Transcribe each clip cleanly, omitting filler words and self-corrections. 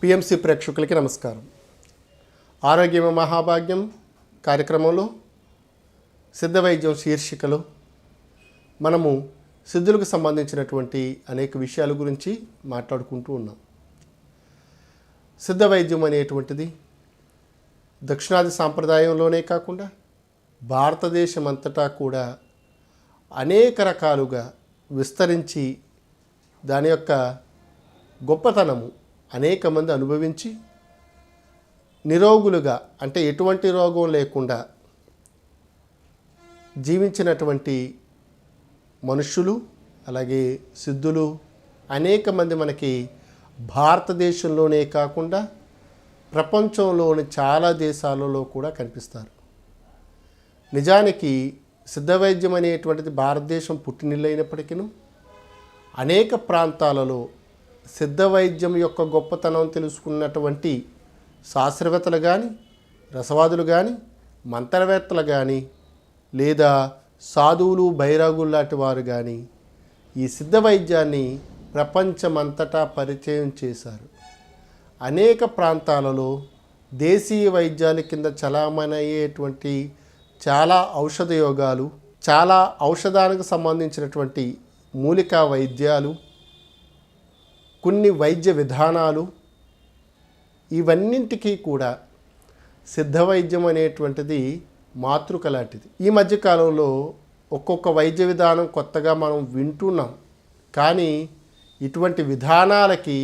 PMC ప్రేక్షకులకి నమస్కారం. ఆరోగ్యమే మహాభాగ్యం కార్యక్రమంలో సిద్ధ వైద్యం శీర్షికలో మనము సిద్ధులకు సంబంధించినటువంటి అనేక విషయాల గురించి మాట్లాడుకుంటూ ఉన్నాం. సిద్ధ వైద్యం అనేటువంటిది దక్షిణాది సాంప్రదాయంలోనే కాకుండా భారతదేశం అంతటా కూడా అనేక రకాలుగా విస్తరించి దాని యొక్క గొప్పతనము అనేక మంది అనుభవించి నిరోగులుగా, అంటే ఎటువంటి రోగం లేకుండా జీవించినటువంటి మనుషులు, అలాగే సిద్ధులు అనేక మంది మనకి భారతదేశంలోనే కాకుండా ప్రపంచంలోని చాలా దేశాలలో కూడా కనిపిస్తారు. నిజానికి సిద్ధ వైద్యం అనేటువంటిది భారతదేశం పుట్టినిల్లైనప్పటికీ అనేక ప్రాంతాలలో సిద్ధ వైద్యం యొక్క గొప్పతనం తెలుసుకున్నటువంటి శాస్త్రవేత్తలు కానీ, రసవాదులు కానీ, మంత్రవేత్తలు కానీ, లేదా సాధువులు బైరాగులు లాంటి వారు కానీ ఈ సిద్ధ వైద్యాన్ని ప్రపంచమంతటా పరిచయం చేశారు. అనేక ప్రాంతాలలో దేశీయ వైద్యాల కింద చలామణి అయ్యేటువంటి చాలా ఔషధ యోగాలు, చాలా ఔషధానికి సంబంధించినటువంటి మూలికా వైద్యాలు, కొన్ని వైద్య విధానాలు, ఇవన్నింటికీ కూడా సిద్ధ వైద్యం అనేటువంటిది మాతృక లాంటిది. ఈ మధ్యకాలంలో ఒక్కొక్క వైద్య విధానం కొత్తగా మనం వింటున్నాం, కానీ ఇటువంటి విధానాలకి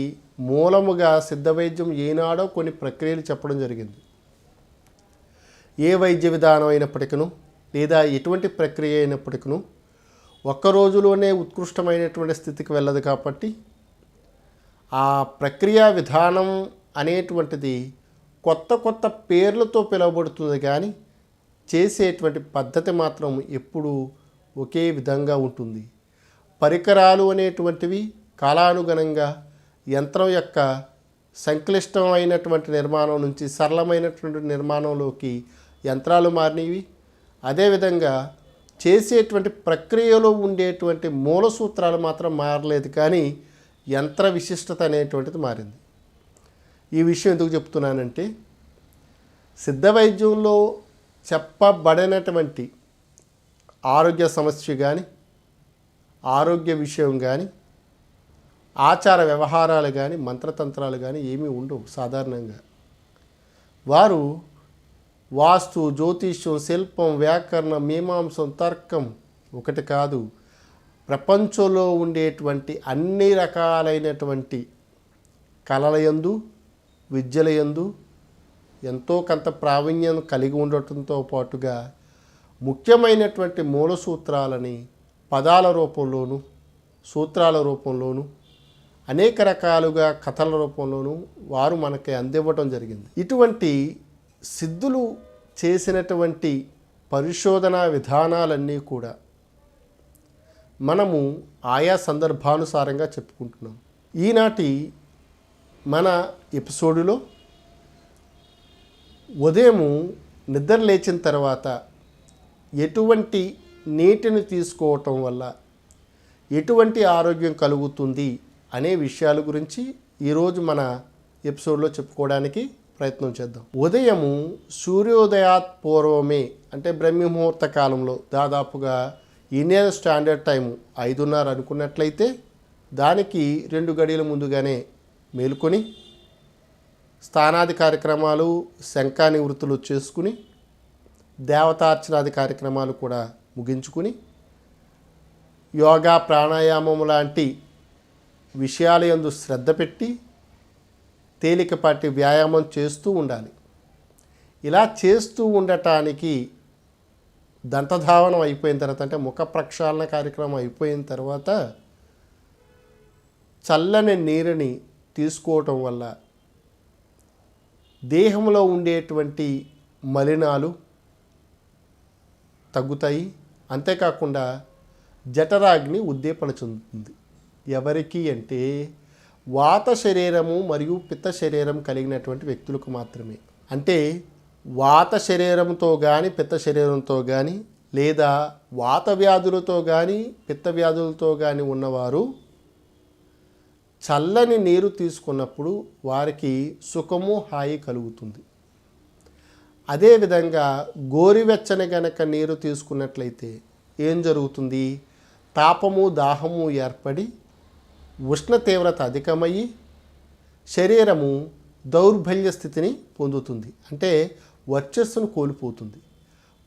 మూలముగా సిద్ధ వైద్యం ఏనాడో కొన్ని ప్రక్రియలు చెప్పడం జరిగింది. ఏ వైద్య విధానం అయినప్పటికీ లేదా ఎటువంటి ప్రక్రియ అయినప్పటికీ ఒక్క రోజులోనే ఉత్కృష్టమైనటువంటి స్థితికి వెళ్ళదు. కాబట్టి ఆ ప్రక్రియా విధానం అనేటువంటిది కొత్త కొత్త పేర్లతో పిలువబడుతుంది, కానీ చేసేటువంటి పద్ధతి మాత్రం ఎప్పుడూ ఒకే విధంగా ఉంటుంది. పరికరాలు అనేటువంటివి కాలానుగుణంగా యంత్రం యొక్క సంక్లిష్టమైనటువంటి నిర్మాణం నుంచి సరళమైనటువంటి నిర్మాణంలోకి యంత్రాలు మారినవి. అదేవిధంగా చేసేటువంటి ప్రక్రియలో ఉండేటువంటి మూల సూత్రాలు మాత్రం మారలేదు, కానీ యంత్ర విశిష్టత అనేటువంటిది మారింది. ఈ విషయం ఎందుకు చెప్తున్నానంటే, సిద్ధ వైద్యంలో చెప్పబడినటువంటి ఆరోగ్య సమస్య కానీ, ఆరోగ్య విషయం కానీ, ఆచార వ్యవహారాలు కానీ, మంత్రతంత్రాలు కానీ ఏమీ ఉండవు. సాధారణంగా వారు వాస్తు, జ్యోతిష్యం, శిల్పం, వ్యాకరణం, మీమాంసం, తర్కం ఒకటి కాదు, ప్రపంచంలో ఉండేటువంటి అన్ని రకాలైనటువంటి కళలయందు, విద్యలయందు ఎంతో కొంత ప్రావీణ్యం కలిగి ఉండటంతో పాటుగా ముఖ్యమైనటువంటి మూల సూత్రాలని పదాల రూపంలోనూ, సూత్రాల రూపంలోనూ, అనేక రకాలుగా కథల రూపంలోనూ వారు మనకి అందివ్వడం జరిగింది. ఇటువంటి సిద్ధులు చేసినటువంటి పరిశోధనా విధానాలన్నీ కూడా మనము ఆయా సందర్భానుసారంగా చెప్పుకుంటున్నాం. ఈనాటి మన ఎపిసోడులో ఉదయము నిద్ర లేచిన తర్వాత ఎటువంటి నీటిని తీసుకోవటం వల్ల ఎటువంటి ఆరోగ్యం కలుగుతుంది అనే విషయాల గురించి ఈరోజు మన ఎపిసోడ్లో చెప్పుకోవడానికి ప్రయత్నం చేద్దాం. ఉదయము సూర్యోదయాత్ పూర్వమే, అంటే బ్రహ్మముహూర్త కాలంలో, దాదాపుగా ఇండియన్ స్టాండర్డ్ టైము 5:30 అనుకున్నట్లయితే దానికి 2 గడియల ముందుగానే మేలుకొని స్నానాది కార్యక్రమాలు, శంఖా నివృత్తులు చేసుకుని, దేవతార్చనాది కార్యక్రమాలు కూడా ముగించుకుని, యోగా, ప్రాణాయామం లాంటి విషయాల యందు శ్రద్ధ పెట్టి తేలికపాటి వ్యాయామం చేస్తూ ఉండాలి. ఇలా చేస్తూ ఉండటానికి దంతధావనం అయిపోయిన తర్వాత, అంటే ముఖ ప్రక్షాళన కార్యక్రమం అయిపోయిన తర్వాత చల్లని నీరుని తీసుకోవటం వల్ల దేహంలో ఉండేటువంటి మలినాలు తగ్గుతాయి. అంతేకాకుండా జఠరాగ్ని ఉద్దీపన చెందుతుంది. ఎవరికి అంటే వాత శరీరము మరియు పిత్త శరీరం కలిగినటువంటి వ్యక్తులకు మాత్రమే. అంటే వాత శరీరంతో కానీ, పిత్త శరీరంతో కానీ, లేదా వాత వ్యాధులతో కానీ, పిత్త వ్యాధులతో కానీ ఉన్నవారు చల్లని నీరు తీసుకున్నప్పుడు వారికి సుఖము హాయి కలుగుతుంది. అదేవిధంగా గోరువెచ్చని గనక నీరు తీసుకున్నట్లయితే ఏం జరుగుతుంది? తాపము దాహము ఏర్పడి ఉష్ణ తీవ్రత అధికమయ్యి శరీరము దౌర్బల్య స్థితిని పొందుతుంది. అంటే వర్చస్సును కోల్పోతుంది,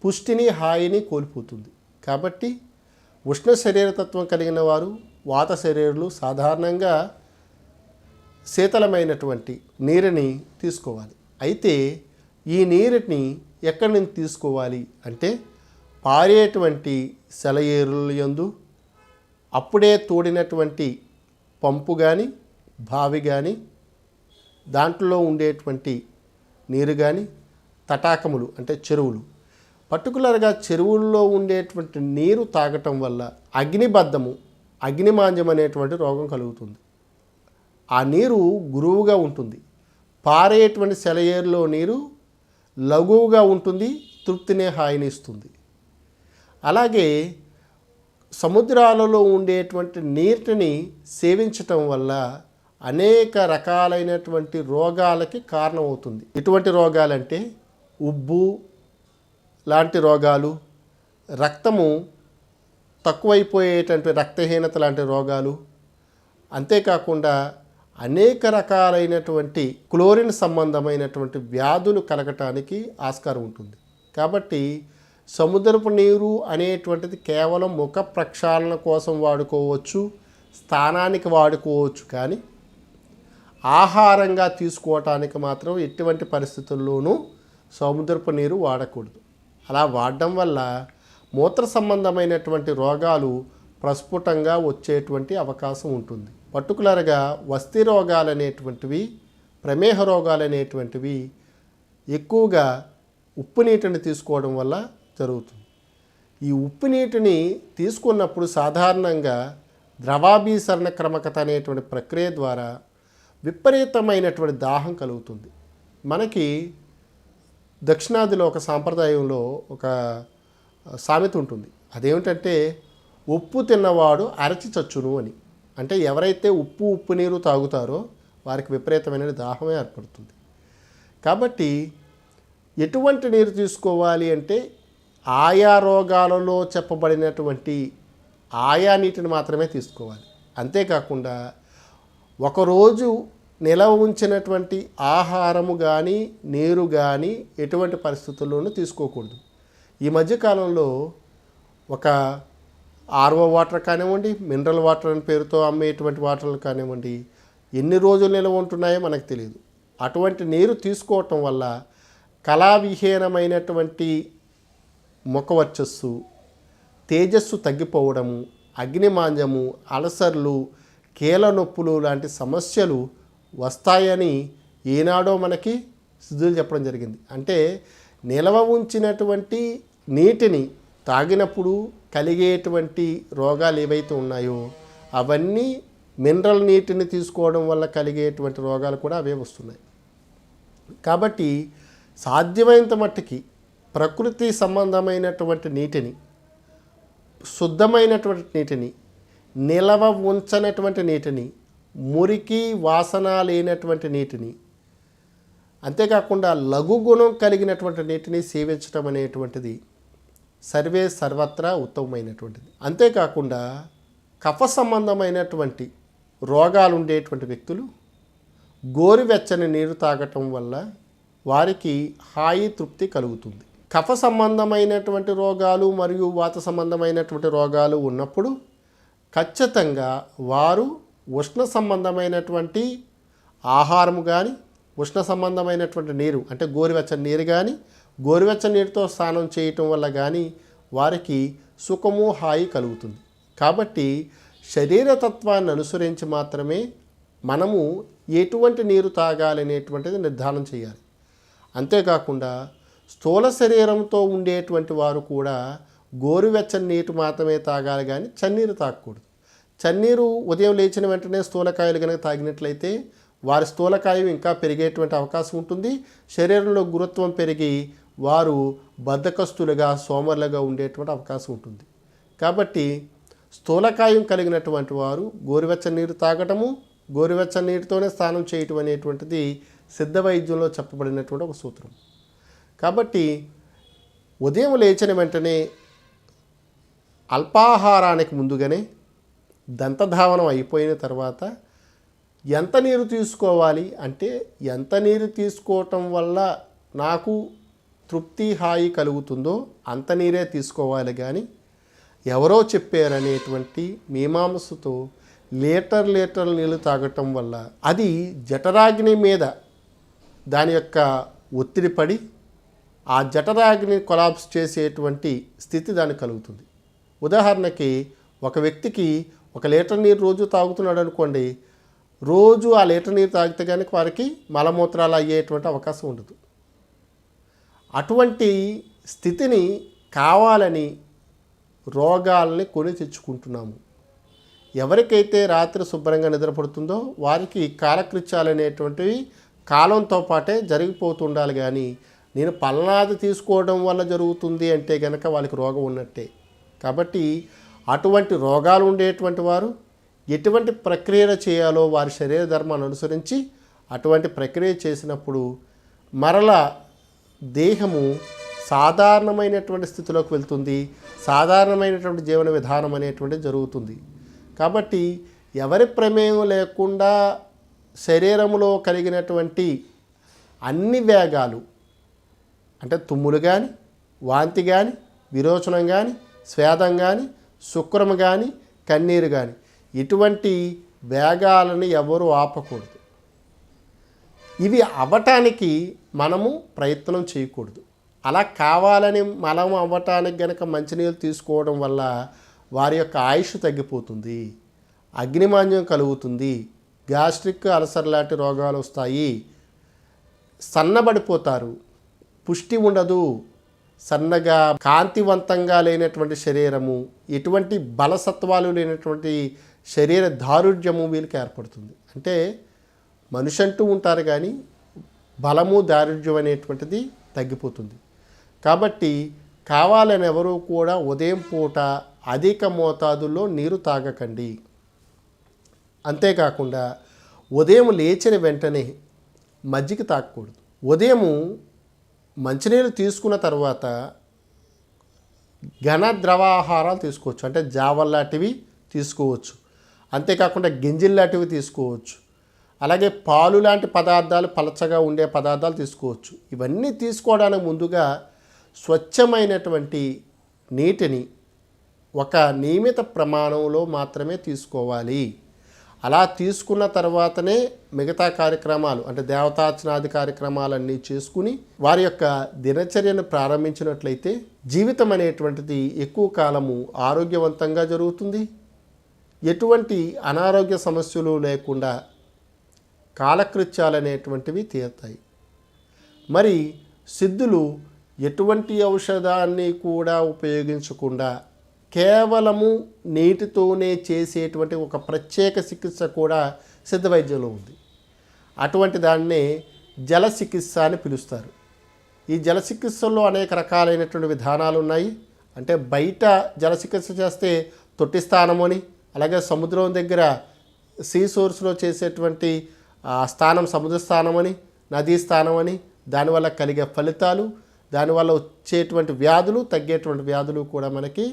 పుష్టిని హాయిని కోల్పోతుంది. కాబట్టి ఉష్ణ శరీరతత్వం కలిగిన వారు, వాత శరీరులు సాధారణంగా శీతలమైనటువంటి నీరుని తీసుకోవాలి. అయితే ఈ నీరుని ఎక్కడి నుంచి తీసుకోవాలి అంటే పారేటువంటి సెలయేరుల యందు అప్పుడే తోడినటువంటి పంపు కానీ బావి కానీ దాంట్లో ఉండేటువంటి నీరు కానీ తటాకములు అంటే చెరువులు, పర్టికులర్గా చెరువుల్లో ఉండేటువంటి నీరు తాగటం వల్ల అగ్నిబద్ధము అగ్నిమాంద్యం అనేటువంటి రోగం కలుగుతుంది. ఆ నీరు గురువుగా ఉంటుంది. పారేటువంటి సెలయేరులో నీరు లఘువుగా ఉంటుంది, తృప్తినే హాయిని ఇస్తుంది. అలాగే సముద్రాలలో ఉండేటువంటి నీటిని సేవించటం వల్ల అనేక రకాలైనటువంటి రోగాలకి కారణమవుతుంది. ఎటువంటి రోగాలంటే ఉబ్బు లాంటి రోగాలు, రక్తము తక్కువైపోయేటువంటి రక్తహీనత లాంటి రోగాలు, అంతేకాకుండా అనేక రకాలైనటువంటి క్లోరిన్ సంబంధమైనటువంటి వ్యాధులు కలగటానికి ఆస్కారం ఉంటుంది. కాబట్టి సముద్రపు నీరు అనేటువంటిది కేవలం ముఖ ప్రక్షాళన కోసం వాడుకోవచ్చు, స్నానానికి వాడుకోవచ్చు, కానీ ఆహారంగా తీసుకోవటానికి మాత్రం ఎటువంటి పరిస్థితుల్లోనూ సముద్రపు నీరు వాడకూడదు. అలా వాడడం వల్ల మూత్ర సంబంధమైనటువంటి రోగాలు ప్రస్ఫుటంగా వచ్చేటువంటి అవకాశం ఉంటుంది. పర్టికులర్గా వస్తి రోగాలు అనేటువంటివి, ప్రమేహ రోగాలు అనేటువంటివి ఎక్కువగా ఉప్పు నీటిని తీసుకోవడం వల్ల జరుగుతుంది. ఈ ఉప్పు నీటిని తీసుకున్నప్పుడు సాధారణంగా ద్రవాభిసరణ క్రమకత అనేటువంటి ప్రక్రియ ద్వారా విపరీతమైనటువంటి దాహం కలుగుతుంది. మనకి దక్షిణాదిలో ఒక సాంప్రదాయంలో ఒక సామెత ఉంటుంది. అదేమిటంటే ఉప్పు తిన్నవాడు అరచి చచ్చును అని. అంటే ఎవరైతే ఉప్పు నీరు తాగుతారో వారికి విపరీతమైన దాహమే ఏర్పడుతుంది. కాబట్టి ఎటువంటి నీరు తీసుకోవాలి అంటే ఆయా రోగాలలో చెప్పబడినటువంటి ఆయా నీటిని మాత్రమే తీసుకోవాలి. అంతేకాకుండా ఒకరోజు నిలవ ఉంచినటువంటి ఆహారము కానీ నీరు కానీ ఎటువంటి పరిస్థితుల్లోనూ తీసుకోకూడదు. ఈ మధ్యకాలంలో ఒక ఆర్ఓ వాటర్ కానివ్వండి, మినరల్ వాటర్ అని పేరుతో అమ్మేటువంటి వాటర్లు కానివ్వండి, ఎన్ని రోజులు నిలవ ఉంటున్నాయో మనకు తెలియదు. అటువంటి నీరు తీసుకోవటం వల్ల కళావిహీనమైనటువంటి ముఖ వర్చస్సు, తేజస్సు తగ్గిపోవడము, అగ్నిమాంద్యము, అలసర్లు, కీళ్ళ నొప్పులు లాంటి సమస్యలు వస్తాయని ఈనాడో మనకి సిద్ధులు చెప్పడం జరిగింది. అంటే నిలవ ఉంచినటువంటి నీటిని తాగినప్పుడు కలిగేటువంటి రోగాలు ఏవైతే ఉన్నాయో అవన్నీ మినరల్ నీటిని తీసుకోవడం వల్ల కలిగేటువంటి రోగాలు కూడా అవే వస్తున్నాయి. కాబట్టి సాధ్యమైనంత మట్టుకి ప్రకృతి సంబంధమైనటువంటి నీటిని, శుద్ధమైనటువంటి నీటిని, నిలవ ఉంచనటువంటి నీటిని, మురికి వాసన లేనటువంటి నీటిని, అంతేకాకుండా లఘు గుణం కలిగినటువంటి నీటిని సేవించడం అనేటువంటిది సర్వత్రా ఉత్తమమైనటువంటిది. అంతేకాకుండా కఫ సంబంధమైనటువంటి రోగాలు ఉండేటువంటి వ్యక్తులు గోరువెచ్చని నీరు తాగటం వల్ల వారికి హాయి తృప్తి కలుగుతుంది. కఫ సంబంధమైనటువంటి రోగాలు మరియు వాత సంబంధమైనటువంటి రోగాలు ఉన్నప్పుడు ఖచ్చితంగా వారు ఉష్ణ సంబంధమైనటువంటి ఆహారము కానీ, ఉష్ణ సంబంధమైనటువంటి నీరు అంటే గోరువెచ్చని నీరు కానీ, గోరువెచ్చని నీటితో స్నానం చేయటం వల్ల కానీ వారికి సుఖము హాయి కలుగుతుంది. కాబట్టి శరీరతత్వాన్ని అనుసరించి మాత్రమే మనము ఎటువంటి నీరు తాగాలనేటువంటిది నిర్ధారణ చేయాలి. అంతేకాకుండా స్థూల శరీరంతో ఉండేటువంటి వారు కూడా గోరువెచ్చని నీరు మాత్రమే తాగాలి, కానీ చన్నీరు తాగకూడదు. చన్నీరు ఉదయం లేచిన వెంటనే స్థూలకాయలు కనుక తాగినట్లయితే వారి స్థూలకాయం ఇంకా పెరిగేటువంటి అవకాశం ఉంటుంది. శరీరంలో గురుత్వం పెరిగి వారు బద్ధకస్తులుగా, సోమరులుగా ఉండేటువంటి అవకాశం ఉంటుంది. కాబట్టి స్థూలకాయం కలిగినటువంటి వారు గోరువెచ్చని నీరు తాగటము, గోరువెచ్చని నీటితోనే స్నానం చేయటం అనేటువంటిది సిద్ధ వైద్యంలో చెప్పబడినటువంటి ఒక సూత్రం. కాబట్టి ఉదయం లేచిన వెంటనే అల్పాహారానికి ముందుగానే దంతధావనం అయిపోయిన తర్వాత ఎంత నీరు తీసుకోవాలి అంటే, ఎంత నీరు తీసుకోవటం వల్ల నాకు తృప్తి హాయి కలుగుతుందో అంత నీరే తీసుకోవాలి. కానీ ఎవరో చెప్పారనేటువంటి మీమాంసతో లీటర్ నీళ్ళు తాగటం వల్ల అది జఠరాగ్ని మీద దాని యొక్క ఒత్తిడి పడి ఆ జఠరాగ్ని కొలాప్స్ చేసేటువంటి స్థితి దానికి కలుగుతుంది. ఉదాహరణకి ఒక వ్యక్తికి 1 లీటర్ నీరు రోజు తాగుతున్నాడు అనుకోండి, రోజు ఆ లీటర్ నీరు తాగితే కనుక వారికి మలమూత్రాలు అయ్యేటువంటి అవకాశం ఉండదు. అటువంటి స్థితిని కావాలని రోగాల్ని కొని తెచ్చుకుంటున్నాము. ఎవరికైతే రాత్రి శుభ్రంగా నిద్రపడుతుందో వారికి కాలకృత్యాలు అనేటువంటివి కాలంతో పాటే జరిగిపోతుండాలి. కానీ నేను పల్నాది తీసుకోవడం వల్ల జరుగుతుంది అంటే కనుక వాళ్ళకి రోగం ఉన్నట్టే. కాబట్టి అటువంటి రోగాలు ఉండేటువంటి వారు ఎటువంటి ప్రక్రియలు చేయాలో వారి శరీర ధర్మాన్ని అనుసరించి అటువంటి ప్రక్రియ చేసినప్పుడు మరలా దేహము సాధారణమైనటువంటి స్థితిలోకి వెళ్తుంది, సాధారణమైనటువంటి జీవన విధానం అనేటువంటి జరుగుతుంది. కాబట్టి ఎవరి ప్రమేయం లేకుండా శరీరంలో కలిగినటువంటి అన్ని వేగాలు అంటే తుమ్ములు కానీ, వాంతి కానీ, విరోచనం కానీ, స్వేదం కానీ, శుక్రం కానీ, కన్నీరు కానీ ఇటువంటి వేగాలని ఎవరు ఆపకూడదు. ఇవి అవ్వటానికి మనము ప్రయత్నం చేయకూడదు. అలా కావాలని మలం అవ్వటానికి గనక మంచినీళ్ళు తీసుకోవడం వల్ల వారి యొక్క ఆయుష్ తగ్గిపోతుంది, అగ్నిమాంద్యం కలుగుతుంది, గ్యాస్ట్రిక్ అల్సర్ లాంటి రోగాలు వస్తాయి, సన్నబడిపోతారు, పుష్టి ఉండదు, సన్నగా కాంతివంతంగా లేనటువంటి శరీరము, ఎటువంటి బలసత్వాలు లేనటువంటి శరీర దారుఢ్యము వీళ్ళకి ఏర్పడుతుంది. అంటే మనిషి అంటూ ఉంటారు కానీ బలము దారుఢ్యం అనేటువంటిది తగ్గిపోతుంది. కాబట్టి కావాలని ఎవరూ కూడా ఉదయం పూట అధిక మోతాదుల్లో నీరు తాగకండి. అంతేకాకుండా ఉదయం లేచిన వెంటనే మజ్జిగ తాగకూడదు. ఉదయము మంచినీరు తీసుకున్న తర్వాత ఘన ద్రవాహారాలు తీసుకోవచ్చు, అంటే జావల్లాంటివి తీసుకోవచ్చు. అంతేకాకుండా గింజల్లాంటివి తీసుకోవచ్చు. అలాగే పాలు లాంటి పదార్థాలు, పలచగా ఉండే పదార్థాలు తీసుకోవచ్చు. ఇవన్నీ తీసుకోవడానికి ముందుగా స్వచ్ఛమైనటువంటి నీటిని ఒక నియమిత ప్రమాణంలో మాత్రమే తీసుకోవాలి. అలా తీసుకున్న తర్వాతనే మిగతా కార్యక్రమాలు అంటే దేవతార్చనాది కార్యక్రమాలన్నీ చేసుకుని వారి యొక్క దినచర్యను ప్రారంభించినట్లయితే జీవితం అనేటువంటిది ఎక్కువ కాలము ఆరోగ్యవంతంగా జరుగుతుంది. ఎటువంటి అనారోగ్య సమస్యలు లేకుండా కాలకృత్యాలు అనేటువంటివి తీరుతాయి. మరి సిద్ధులు ఎటువంటి ఔషధాన్ని కూడా ఉపయోగించకుండా కేవలము నీటితోనే చేసేటువంటి ఒక ప్రత్యేక చికిత్స కూడా సిద్ధ వైద్యంలో ఉంది. అటువంటి దాన్నే జల చికిత్స అని పిలుస్తారు. ఈ జల చికిత్సల్లో అనేక రకాలైనటువంటి విధానాలు ఉన్నాయి. అంటే బయట జల చికిత్స చేస్తే తొట్టి స్థానం అని, అలాగే సముద్రం దగ్గర సీ సోర్స్లో చేసేటువంటి స్థానం సముద్ర స్థానం అని, నదీ స్థానం అని, దానివల్ల కలిగే ఫలితాలు, దానివల్ల వచ్చేటువంటి వ్యాధులు, తగ్గేటువంటి వ్యాధులు కూడా మనకి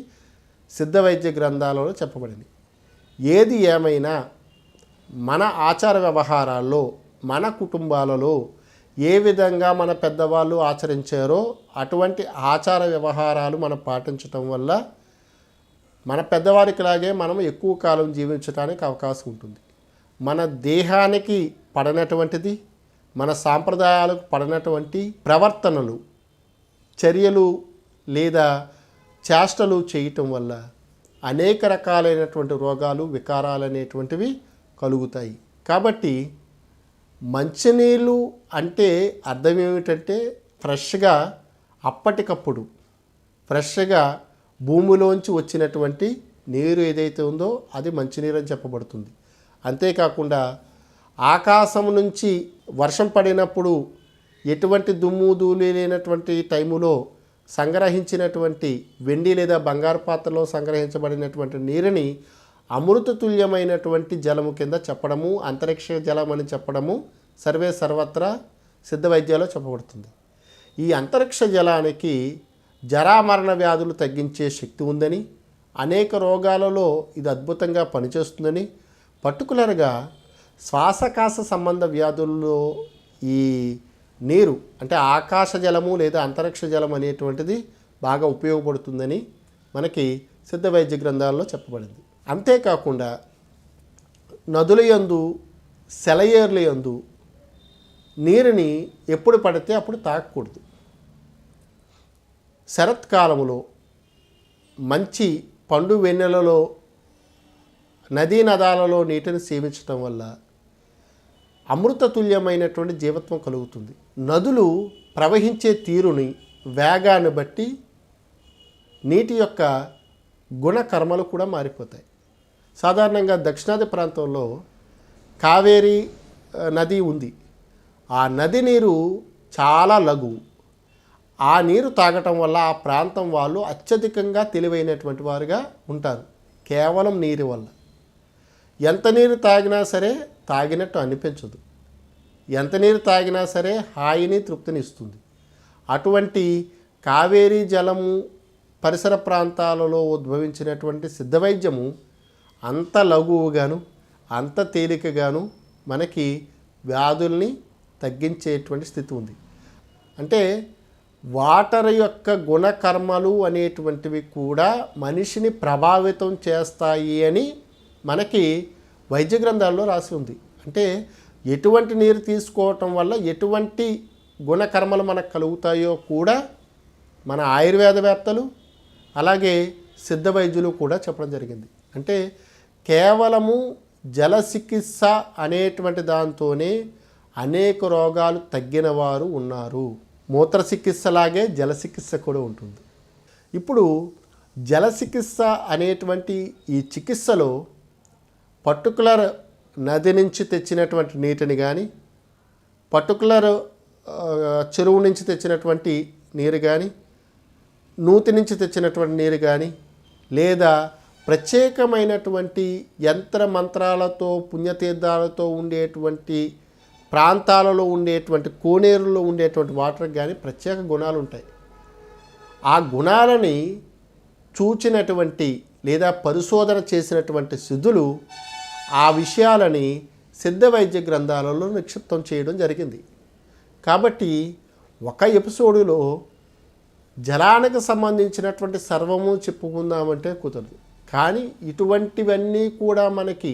సిద్ధ వైద్య గ్రంథాలలో చెప్పబడింది. ఏది ఏమైనా మన ఆచార వ్యవహారాల్లో, మన కుటుంబాలలో ఏ విధంగా మన పెద్దవాళ్ళు ఆచరించారో అటువంటి ఆచార వ్యవహారాలు మనం పాటించటం వల్ల మన పెద్దవారికిలాగే మనం ఎక్కువ కాలం జీవించడానికి అవకాశం ఉంటుంది. మన దేహానికి పడనటువంటిది, మన సాంప్రదాయాలకు పడనటువంటి ప్రవర్తనలు, చర్యలు లేదా చేష్టలు చేయటం వల్ల అనేక రకాలైనటువంటి రోగాలు, వికారాలు అనేటువంటివి కలుగుతాయి. కాబట్టి మంచినీళ్ళు అంటే అర్థం ఏమిటంటే ఫ్రెష్గా, అప్పటికప్పుడు ఫ్రెష్గా భూమిలోంచి వచ్చినటువంటి నీరు ఏదైతే ఉందో అది మంచినీరు అని చెప్పబడుతుంది. అంతేకాకుండా ఆకాశం నుంచి వర్షం పడినప్పుడు ఎటువంటి దుమ్ము ధూళి లేనటువంటి టైములో సంగ్రహించినటువంటి వెండి లేదా బంగారు పాత్రలో సంగ్రహించబడినటువంటి నీరుని అమృతతుల్యమైనటువంటి జలము కింద చెప్పడము, అంతరిక్ష జలం అని చెప్పడము సర్వే సర్వత్రా సిద్ధ వైద్యాల్లో చెప్పబడుతుంది. ఈ అంతరిక్ష జలానికి జరామరణ వ్యాధులు తగ్గించే శక్తి ఉందని, అనేక రోగాలలో ఇది అద్భుతంగా పనిచేస్తుందని, పర్టికులర్గా శ్వాసకాశ సంబంధ వ్యాధుల్లో ఈ నీరు అంటే ఆకాశ జలము లేదా అంతరిక్ష జలం అనేటువంటిది బాగా ఉపయోగపడుతుందని మనకి సిద్ధ వైద్య గ్రంథాల్లో చెప్పబడింది. అంతేకాకుండా నదుల యందు, సెలయేర్ల యందు నీరుని ఎప్పుడు పడితే అప్పుడు తాగకూడదు. శరత్కాలములో మంచి పండు వెన్నెలలో నదీ నదాలలో నీటిని సేవించడం వల్ల అమృతతుల్యమైనటువంటి జీవత్వం కలుగుతుంది. నదులు ప్రవహించే తీరుని, వేగాన్ని బట్టి నీటి యొక్క గుణకర్మలు కూడా మారిపోతాయి. సాధారణంగా దక్షిణాది ప్రాంతంలో కావేరీ నది ఉంది. ఆ నది నీరు చాలా లఘువు. ఆ నీరు తాగటం వల్ల ఆ ప్రాంతం వాళ్ళు అత్యధికంగా తెలివైనటువంటి వారుగా ఉంటారు, కేవలం నీరు వల్ల. ఎంత నీరు తాగినా సరే తాగినట్టు అనిపించదు, ఎంత నీరు తాగినా సరే హాయిని, తృప్తిని ఇస్తుంది. అటువంటి కావేరీ జలము పరిసర ప్రాంతాలలో ఉద్భవించినటువంటి సిద్ధ వైద్యము అంత లఘువుగాను, అంత తేలికగాను మనకి వ్యాధుల్ని తగ్గించేటువంటి స్థితి ఉంది. అంటే వాటర్ యొక్క గుణకర్మలు అనేటువంటివి కూడా మనిషిని ప్రభావితం చేస్తాయి అని మనకి వైద్య గ్రంథాల్లో రాసి ఉంది. అంటే ఎటువంటి నీరు తీసుకోవటం వల్ల ఎటువంటి గుణకర్మలు మనకు కలుగుతాయో కూడా మన ఆయుర్వేదవేత్తలు అలాగే సిద్ధ వైద్యులు కూడా చెప్పడం జరిగింది. అంటే కేవలము జల చికిత్స అనేటువంటి దాంతోనే అనేక రోగాలు తగ్గిన వారు ఉన్నారు. మూత్ర చికిత్సలాగే జల చికిత్స కూడా ఉంటుంది. ఇప్పుడు జల చికిత్స అనేటువంటి ఈ చికిత్సలో పర్టికులర్ నది నుంచి తెచ్చినటువంటి నీటిని కానీ, పర్టికులర్ చెరువు నుంచి తెచ్చినటువంటి నీరు కానీ, నూతి నుంచి తెచ్చినటువంటి నీరు కానీ, లేదా ప్రత్యేకమైనటువంటి యంత్ర మంత్రాలతో పుణ్యతీర్థాలతో ఉండేటువంటి ప్రాంతాలలో ఉండేటువంటి కోనేరులో ఉండేటువంటి వాటర్కి కానీ ప్రత్యేక గుణాలు ఉంటాయి. ఆ గుణాలని చూచినటువంటి లేదా పరిశోధన చేసినటువంటి సిద్ధులు ఆ విషయాలని సిద్ధ వైద్య గ్రంథాలలో నిక్షిప్తం చేయడం జరిగింది. కాబట్టి ఒక ఎపిసోడులో జలానికి సంబంధించినటువంటి సర్వము చెప్పుకుందామంటే కుదరదు. కానీ ఇటువంటివన్నీ కూడా మనకి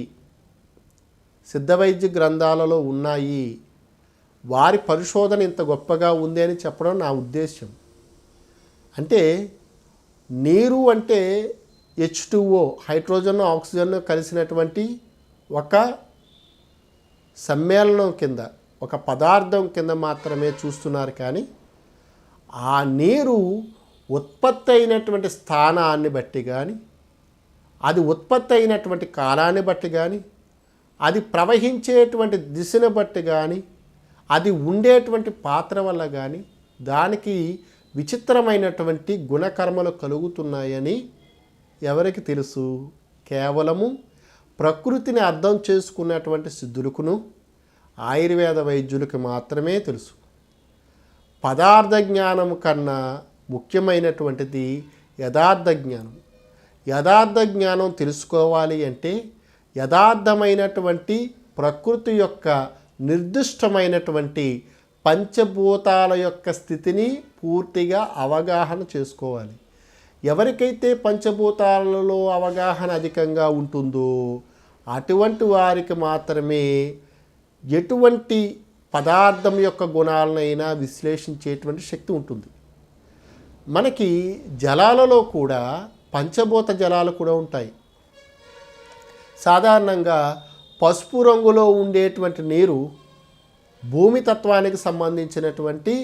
సిద్ధ వైద్య గ్రంథాలలో ఉన్నాయి. వారి పరిశోధన ఇంత గొప్పగా ఉంది అని చెప్పడం నా ఉద్దేశం. అంటే నీరు అంటే H2O, హైడ్రోజన్ ఆక్సిజన్ కలిసినటువంటి ఒక సమ్మేళనం కింద, ఒక పదార్థం కింద మాత్రమే చూస్తున్నారు. కానీ ఆ నీరు ఉత్పత్తి అయినటువంటి స్థానాన్ని బట్టి కానీ, అది ఉత్పత్తి అయినటువంటి కాలాన్ని బట్టి కానీ, అది ప్రవహించేటువంటి దిశను బట్టి కానీ, అది ఉండేటువంటి పాత్ర వల్ల కానీ దానికి విచిత్రమైనటువంటి గుణకర్మలు కలుగుతున్నాయని ఎవరికి తెలుసు? కేవలము ప్రకృతిని అర్థం చేసుకున్నటువంటి సిద్ధులకును ఆయుర్వేద వైద్యులకు మాత్రమే తెలుసు. పదార్థ జ్ఞానం కన్నా ముఖ్యమైనటువంటిది యథార్థ జ్ఞానం. యథార్థ జ్ఞానం తెలుసుకోవాలి అంటే యథార్థమైనటువంటి ప్రకృతి యొక్క నిర్దిష్టమైనటువంటి పంచభూతాల యొక్క స్థితిని పూర్తిగా అవగాహన చేసుకోవాలి. ఎవరికైతే పంచభూతాలలో అవగాహన అధికంగా ఉంటుందో అటువంటి వారికి మాత్రమే ఎటువంటి పదార్థం యొక్క గుణాలనైనా విశ్లేషించేటువంటి శక్తి ఉంటుంది. మనకి జలాలలో కూడా పంచభూత జలాలు కూడా ఉంటాయి. సాధారణంగా పసుపు రంగులో ఉండేటువంటి నీరు భూమి తత్వానికి సంబంధించినటువంటి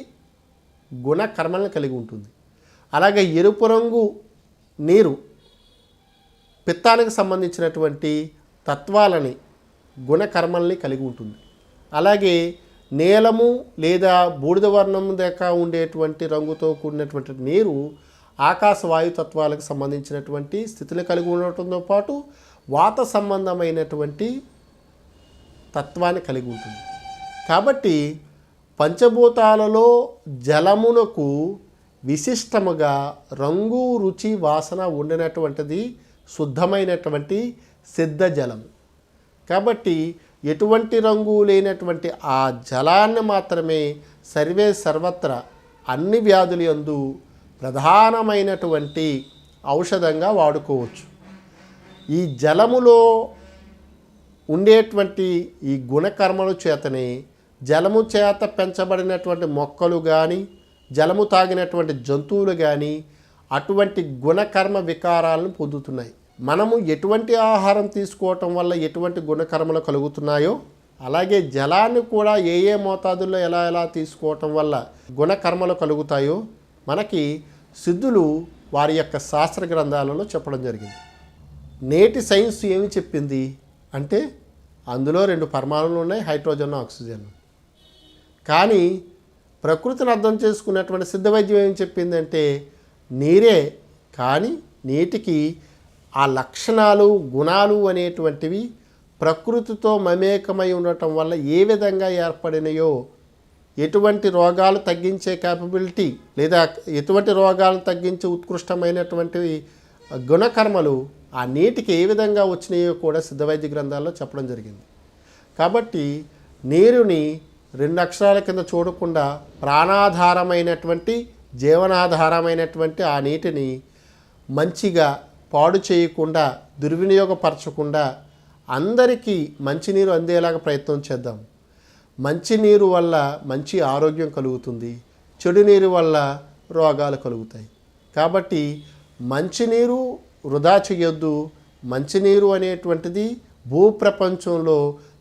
గుణకర్మలను కలిగి ఉంటుంది. అలాగే ఎరుపు రంగు నీరు పిత్తానికి సంబంధించినటువంటి తత్వాలని, గుణకర్మల్ని కలిగి ఉంటుంది. అలాగే నీలము లేదా బూడిద వర్ణం దాకా ఉండేటువంటి రంగుతో కూడినటువంటి నీరు ఆకాశ వాయుతత్వాలకు సంబంధించినటువంటి స్థితిని కలిగి ఉండటంతో పాటు వాత సంబంధమైనటువంటి తత్వాన్ని కలిగి ఉంటుంది. కాబట్టి పంచభూతాలలో జలమునకు విశిష్టముగా రంగు, రుచి, వాసన ఉండినటువంటిది శుద్ధమైనటువంటి సిద్ధ జలము. కాబట్టి ఎటువంటి రంగు లేనటువంటి ఆ జలాన్ని మాత్రమే సర్వత్రా అన్ని వ్యాధుల యందు ప్రధానమైనటువంటి ఔషధంగా వాడుకోవచ్చు. ఈ జలములో ఉండేటువంటి ఈ గుణకర్మల చేతనే జలము చేత పెంచబడినటువంటి మొక్కలు కానీ, జలము తాగినటువంటి జంతువులు కానీ అటువంటి గుణకర్మ వికారాలను పొందుతున్నాయి. మనము ఎటువంటి ఆహారం తీసుకోవటం వల్ల ఎటువంటి గుణకర్మలు కలుగుతున్నాయో, అలాగే జలాన్ని కూడా ఏ మోతాదుల్లో ఎలా తీసుకోవటం వల్ల గుణకర్మలు కలుగుతాయో మనకి సిద్ధులు వారి యొక్క శాస్త్ర గ్రంథాలలో చెప్పడం జరిగింది. నేటి సైన్స్ ఏమి చెప్పింది అంటే అందులో 2 పరమాణువులు ఉన్నాయి, హైడ్రోజన్, ఆక్సిజన్. కానీ ప్రకృతిని అర్థం చేసుకున్నటువంటి సిద్ధ వైద్యం ఏం చెప్పిందంటే నీరే, కానీ నీటికి ఆ లక్షణాలు, గుణాలు అనేటువంటివి ప్రకృతితో మమేకమై ఉండటం వల్ల ఏ విధంగా ఏర్పడినాయో, ఎటువంటి రోగాలు తగ్గించే క్యాపబిలిటీ లేదా ఎటువంటి రోగాలను తగ్గించే ఉత్కృష్టమైనటువంటి గుణకర్మలు ఆ నీటికి ఏ విధంగా వచ్చినాయో కూడా సిద్ధవైద్య గ్రంథాల్లో చెప్పడం జరిగింది. కాబట్టి నీరుని 2 అక్షరాల కింద చూడకుండా ప్రాణాధారమైనటువంటి, జీవనాధారమైనటువంటి ఆ నీటిని మంచిగా పాడు చేయకుండా, దుర్వినియోగపరచకుండా అందరికీ మంచినీరు అందేలాగా ప్రయత్నం చేద్దాం. మంచినీరు వల్ల మంచి ఆరోగ్యం కలుగుతుంది, చెడు నీరు వల్ల రోగాలు కలుగుతాయి. కాబట్టి మంచినీరు వృధా చేయొద్దు. మంచినీరు అనేటువంటిది భూప్రపంచంలో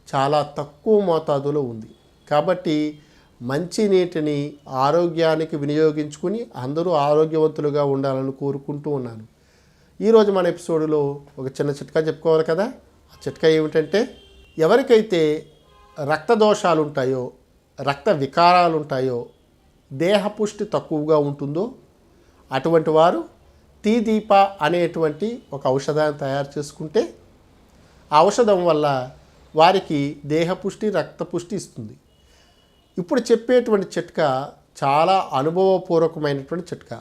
చాలా తక్కువ మోతాదులో ఉంది. కాబట్టి మంచి నీటిని ఆరోగ్యానికి వినియోగించుకుని అందరూ ఆరోగ్యవంతులుగా ఉండాలని కోరుకుంటూ ఉన్నాను. ఈరోజు మన ఎపిసోడ్లో ఒక చిన్న చిట్కా చెప్పుకోవాలి కదా. ఆ చిట్కా ఏమిటంటే, ఎవరికైతే రక్త దోషాలు ఉంటాయో, రక్త వికారాలు ఉంటాయో, దేహపుష్టి తక్కువగా ఉంటుందో అటువంటి వారు తీదీప అనేటువంటి ఒక ఔషధాన్ని తయారు చేసుకుంటే ఆ ఔషధం వల్ల వారికి దేహపుష్టి, రక్తపుష్టి ఇస్తుంది. ఇప్పుడు చెప్పేటువంటి చిట్కా చాలా అనుభవపూర్వకమైనటువంటి చిట్కా.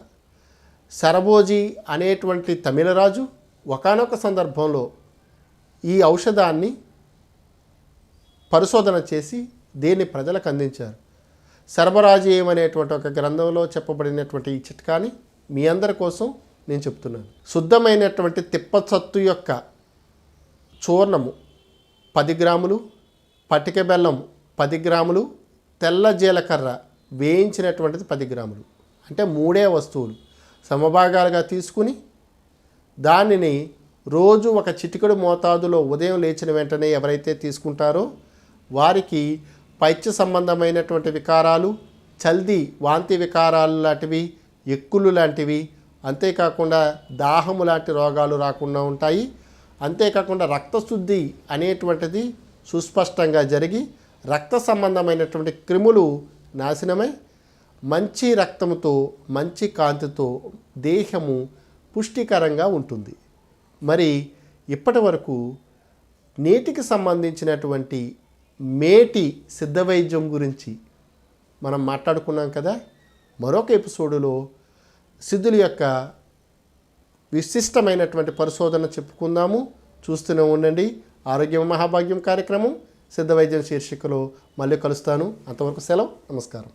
శరభోజి అనేటువంటి తమిళరాజు ఒకానొక సందర్భంలో ఈ ఔషధాన్ని పరిశోధన చేసి దీన్ని ప్రజలకు అందించారు. సర్వరాజీయం అనేటువంటి ఒక గ్రంథంలో చెప్పబడినటువంటి ఈ చిట్కాని మీ అందరి కోసం నేను చెప్తున్నాను. శుద్ధమైనటువంటి తిప్పసత్తు యొక్క చూర్ణము 10 గ్రాములు, పటిక బెల్లం 10 గ్రాములు, తెల్ల జీలకర్ర వేయించినటువంటిది 10 గ్రాములు, అంటే 3 వస్తువులు సమభాగాలుగా తీసుకుని దానిని రోజు ఒక చిటికెడు మోతాదులో ఉదయం లేచిన వెంటనే ఎవరైతే తీసుకుంటారో వారికి పైత్య సంబంధమైనటువంటి వికారాలు, చల్ది వాంతి వికారాలు లాంటివి, ఎక్కులు లాంటివి, అంతేకాకుండా దాహము లాంటి రోగాలు రాకుండా ఉంటాయి. అంతేకాకుండా రక్తశుద్ధి అనేటువంటిది సుస్పష్టంగా జరిగి రక్త సంబంధమైనటువంటి క్రిములు నాశనమై మంచి రక్తముతో, మంచి కాంతితో దేహము పుష్టికరంగా ఉంటుంది. మరి ఇప్పటి వరకు నేటికి సంబంధించినటువంటి మేటి సిద్ధ వైద్యం గురించి మనం మాట్లాడుకున్నాం కదా. మరొక ఎపిసోడులో సిద్ధుల యొక్క విశిష్టమైనటువంటి పరిశోధన చెప్పుకుందాము. చూస్తూనే ఉండండి ఆరోగ్యం మహాభాగ్యం కార్యక్రమం. సిద్ధ వైద్యం శీర్షికలో మళ్ళీ కలుస్తాను. అంతవరకు సెలవు. నమస్కారం.